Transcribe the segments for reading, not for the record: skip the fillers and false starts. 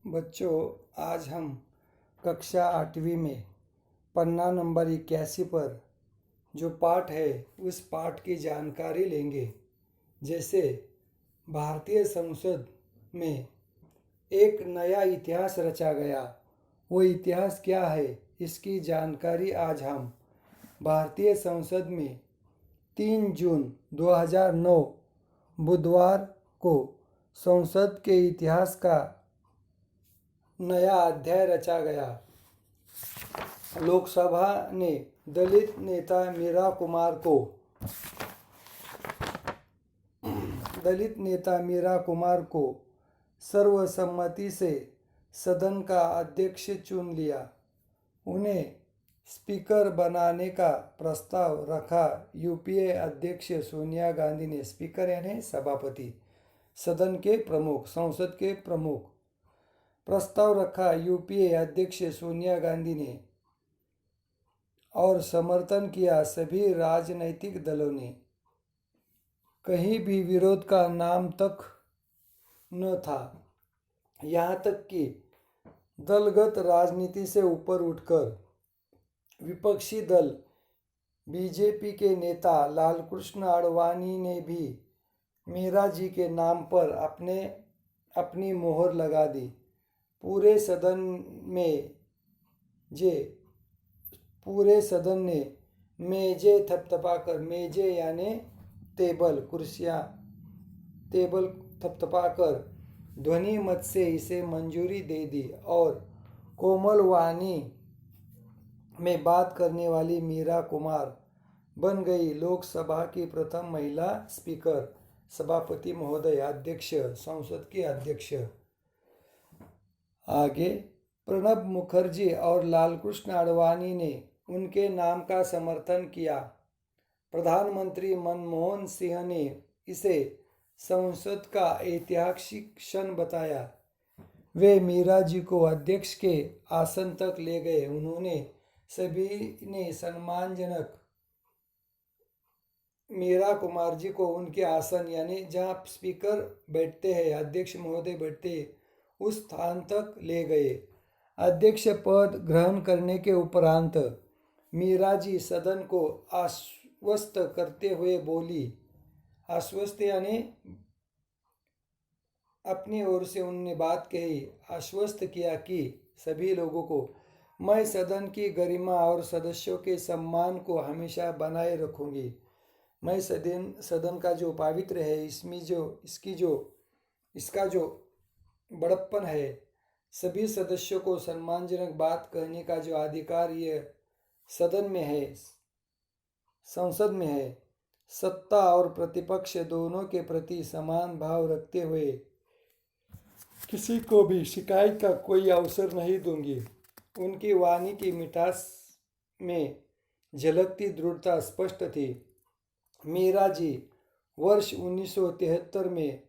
बच्चों, आज हम कक्षा 8वीं में पन्ना नंबर 81 पर जो पाठ है उस पाठ की जानकारी लेंगे। जैसे भारतीय संसद में एक नया इतिहास रचा गया, वो इतिहास क्या है इसकी जानकारी आज हम भारतीय संसद में 3 जून 2009 बुधवार को संसद के इतिहास का नया अध्याय रचा गया। लोकसभा ने दलित नेता मीरा कुमार को सर्वसम्मति से सदन का अध्यक्ष चुन लिया। उन्हें स्पीकर बनाने का प्रस्ताव रखा यूपीए अध्यक्ष सोनिया गांधी ने। स्पीकर यानी सभापति, सदन के प्रमुख, संसद के प्रमुख। प्रस्ताव रखा यूपीए अध्यक्ष सोनिया गांधी ने और समर्थन किया सभी राजनीतिक दलों ने। कहीं भी विरोध का नाम तक न था। यहाँ तक कि दलगत राजनीति से ऊपर उठकर विपक्षी दल बीजेपी के नेता लालकृष्ण आडवाणी ने भी मीरा जी के नाम पर अपनी मोहर लगा दी। पूरे सदन ने मेजे थपथपाकर, मेजे यानी टेबल, कुर्सियाँ, टेबल थपथपाकर ध्वनि मत से इसे मंजूरी दे दी और कोमल वाणी में बात करने वाली मीरा कुमार बन गई लोकसभा की प्रथम महिला स्पीकर। सभापति महोदय, अध्यक्ष, संसद के अध्यक्ष। आगे प्रणब मुखर्जी और लालकृष्ण आडवाणी ने उनके नाम का समर्थन किया। प्रधानमंत्री मनमोहन सिंह ने इसे संसद का ऐतिहासिक क्षण बताया। वे मीरा जी को अध्यक्ष के आसन तक ले गए। उन्होंने सभी ने सम्मानजनक मीरा कुमार जी को उनके आसन यानी जहाँ स्पीकर बैठते हैं, अध्यक्ष महोदय बैठते हैं, उस स्थान तक ले गए। अध्यक्ष पद ग्रहण करने के उपरांत मीरा जी सदन को आश्वस्त करते हुए बोली। आश्वस्त यानी अपनी ओर से उन्होंने बात कही, आश्वस्त किया कि सभी लोगों को मैं सदन की गरिमा और सदस्यों के सम्मान को हमेशा बनाए रखूंगी। मैं सदन का जो पवित्र है, इसका जो बड़प्पन है, सभी सदस्यों को सम्मानजनक बात कहने का जो अधिकार ये सदन में है, संसद में है, सत्ता और प्रतिपक्ष दोनों के प्रति समान भाव रखते हुए किसी को भी शिकायत का कोई अवसर नहीं दूंगी। उनकी वाणी की मिठास में झलकती दृढ़ता स्पष्ट थी। मीरा जी वर्ष 1973 में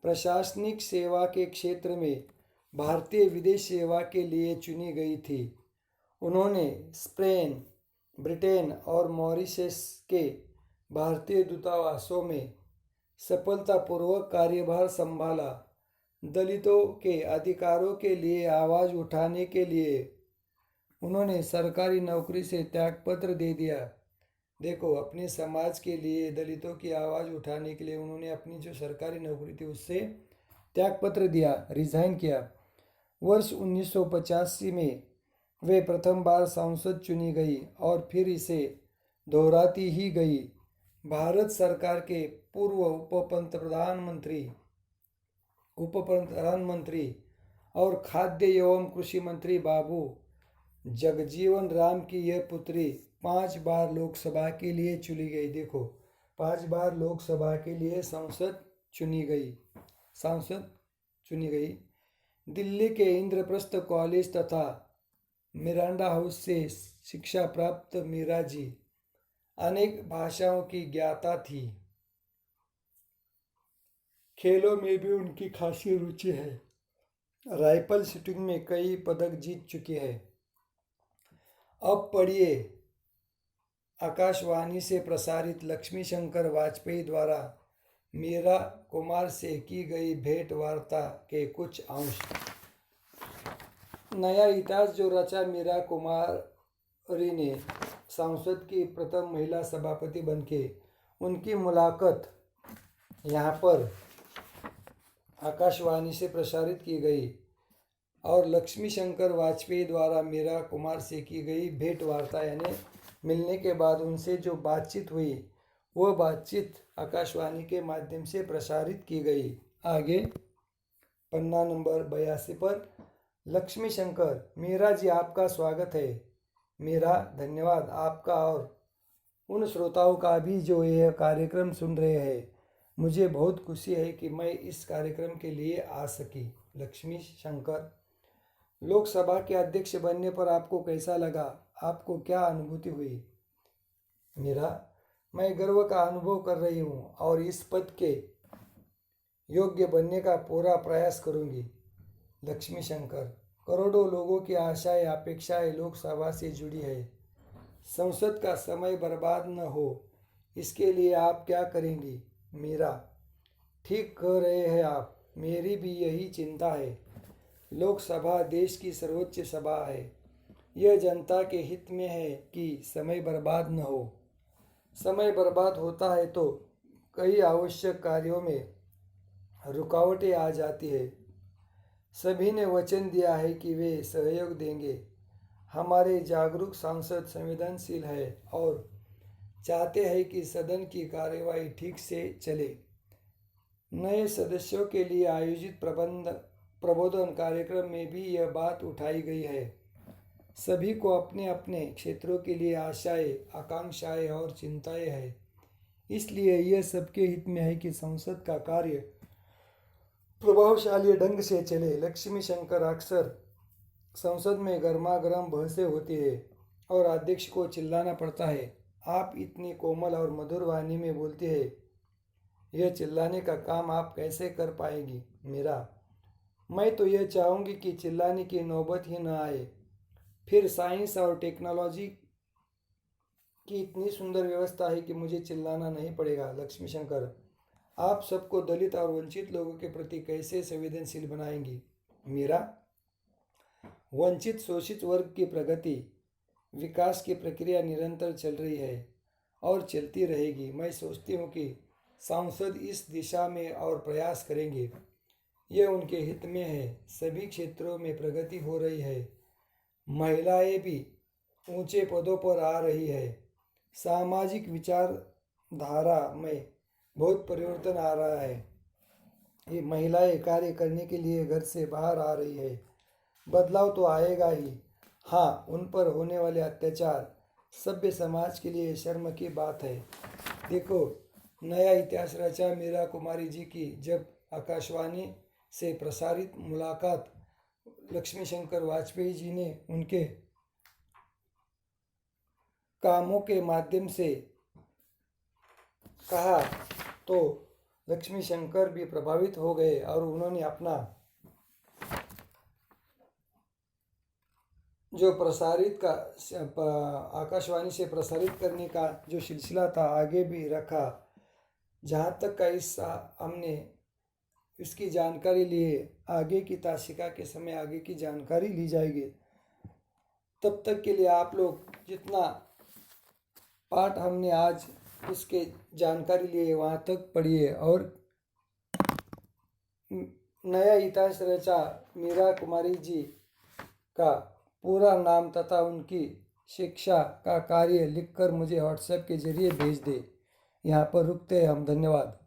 प्रशासनिक सेवा के क्षेत्र में भारतीय विदेश सेवा के लिए चुनी गई थी। उन्होंने स्पेन, ब्रिटेन और मॉरिशस के भारतीय दूतावासों में सफलतापूर्वक कार्यभार संभाला। दलितों के अधिकारों के लिए आवाज़ उठाने के लिए उन्होंने सरकारी नौकरी से त्यागपत्र दे दिया। देखो, अपने समाज के लिए दलितों की आवाज़ उठाने के लिए उन्होंने अपनी जो सरकारी नौकरी थी उससे त्यागपत्र दिया, रिजाइन किया। वर्ष 1985 में वे प्रथम बार सांसद चुनी गई और फिर इसे दोहराती ही गई। भारत सरकार के पूर्व उप प्रधानमंत्री और खाद्य एवं कृषि मंत्री बाबू जगजीवन राम की यह पुत्री 5 बार लोकसभा के लिए चुनी गई। देखो, 5 बार लोकसभा के लिए सांसद चुनी गई। दिल्ली के इंद्रप्रस्थ कॉलेज तथा मिरांडा हाउस से शिक्षा प्राप्त मीरा जी अनेक भाषाओं की ज्ञाता थी। खेलों में भी उनकी खासी रुचि है। राइफल शूटिंग में कई पदक जीत चुकी है। अब पढ़िए आकाशवाणी से प्रसारित लक्ष्मी शंकर वाजपेयी द्वारा मीरा कुमार से की गई भेंट वार्ता के कुछ अंश। नया इतिहास जो रचा मीरा कुमारी ने संसद की प्रथम महिला सभापति बनके, उनकी मुलाकात यहाँ पर आकाशवाणी से प्रसारित की गई और लक्ष्मी शंकर वाजपेयी द्वारा मीरा कुमार से की गई भेंट वार्ता यानी मिलने के बाद उनसे जो बातचीत हुई वह बातचीत आकाशवाणी के माध्यम से प्रसारित की गई। आगे पन्ना नंबर 82 पर लक्ष्मी शंकर, मीरा जी आपका स्वागत है। मीरा, धन्यवाद आपका और उन श्रोताओं का भी जो यह कार्यक्रम सुन रहे हैं। मुझे बहुत खुशी है कि मैं इस कार्यक्रम के लिए आ सकी। लक्ष्मी शंकर, लोकसभा के अध्यक्ष बनने पर आपको कैसा लगा? आपको क्या अनुभूति हुई? मीरा, मैं गर्व का अनुभव कर रही हूँ और इस पद के योग्य बनने का पूरा प्रयास करूँगी। लक्ष्मी शंकर, करोड़ों लोगों की आशाएं अपेक्षाएं लोकसभा से जुड़ी है। संसद का समय बर्बाद न हो, इसके लिए आप क्या करेंगी? मीरा, ठीक कह रहे हैं आप, मेरी भी यही चिंता है। लोकसभा देश की सर्वोच्च सभा है। यह जनता के हित में है कि समय बर्बाद न हो। समय बर्बाद होता है तो कई आवश्यक कार्यों में रुकावटें आ जाती है। सभी ने वचन दिया है कि वे सहयोग देंगे। हमारे जागरूक सांसद संवेदनशील है और चाहते हैं कि सदन की कार्यवाही ठीक से चले। नए सदस्यों के लिए आयोजित प्रबोधन कार्यक्रम में भी यह बात उठाई गई है। सभी को अपने अपने क्षेत्रों के लिए आशाएं, आकांक्षाएं और चिंताएं हैं। इसलिए यह सबके हित में है कि संसद का कार्य प्रभावशाली ढंग से चले। लक्ष्मी शंकर, अक्सर संसद में गर्मागर्म बहसें होती है और अध्यक्ष को चिल्लाना पड़ता है। आप इतनी कोमल और मधुर वाणी में बोलते हैं, यह चिल्लाने का काम आप कैसे कर पाएगी? मीरा, मैं तो यह चाहूँगी कि चिल्लाने की नौबत ही न आए। फिर साइंस और टेक्नोलॉजी की इतनी सुंदर व्यवस्था है कि मुझे चिल्लाना नहीं पड़ेगा। लक्ष्मी शंकर, आप सबको दलित और वंचित लोगों के प्रति कैसे संवेदनशील बनाएंगी? मीरा, वंचित शोषित वर्ग की प्रगति, विकास की प्रक्रिया निरंतर चल रही है और चलती रहेगी। मैं सोचती हूँ कि सांसद इस दिशा में और प्रयास करेंगे। यह उनके हित में है। सभी क्षेत्रों में प्रगति हो रही है। महिलाएं भी ऊंचे पदों पर आ रही है। सामाजिक विचारधारा में बहुत परिवर्तन आ रहा है। ये महिलाएं कार्य करने के लिए घर से बाहर आ रही है। बदलाव तो आएगा ही। हाँ, उन पर होने वाले अत्याचार सभ्य समाज के लिए शर्म की बात है। देखो, नया इतिहास रचा मीरा कुमारी जी की जब आकाशवाणी से प्रसारित मुलाकात लक्ष्मी शंकर वाजपेयी जी ने उनके कामों के माध्यम से कहा तो लक्ष्मी शंकर भी प्रभावित हो गए और उन्होंने अपना जो प्रसारित का आकाशवाणी से प्रसारित करने का जो सिलसिला था आगे भी रखा। जहाँ तक का इस हमने इसकी जानकारी लिए, आगे की तासिका के समय आगे की जानकारी ली जाएगी। तब तक के लिए आप लोग जितना पाठ हमने आज इसके जानकारी लिए वहाँ तक पढ़िए और नया इतिहास रचा मीरा कुमारी जी का पूरा नाम तथा उनकी शिक्षा का कार्य लिखकर मुझे व्हाट्सएप के जरिए भेज दे। यहाँ पर रुकते हैं हम। धन्यवाद।